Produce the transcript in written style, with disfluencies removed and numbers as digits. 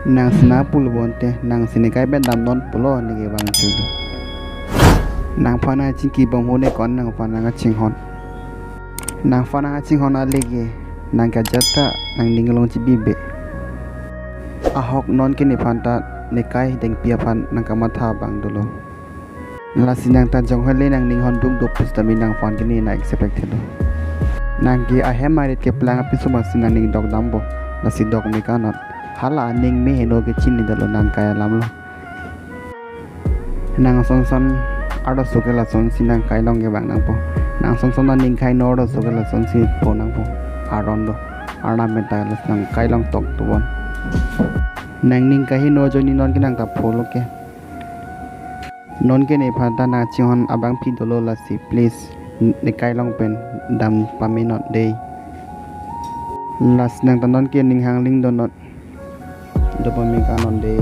nang sina pul bonte nang sinikai ben dam non pulo ni ge bang chulu nang phana chingki bang hone kon nang phana nga chinghon nang phana nga chinghon alege nang ka jata nang ninglong chibibe ahok non ke ni phanta nikai deng pia phan nang ka matha bang dolo la sinang ta jong hole nang ninghon duk duk pustami nang phon ke ni na expect thelo nang ge a hemarit ke plang apisuma sinang ning dog dambo la si dog me kanot hala ning me heno ke chini dalo nang kaya lamlo nang son son ado sukela son sinang kai long ge bang nang po nang son son ning kai no ado sukela son si po nang po arondo arna meta las nang kai long tok tu bon nang ning kai no joni non ke nang ta pholo ke non ke ne phanta na chihon abang phi dolo la si please ne kai long pen dam paminot day las nang ta non ke ning hang ling donot dopamine kanon day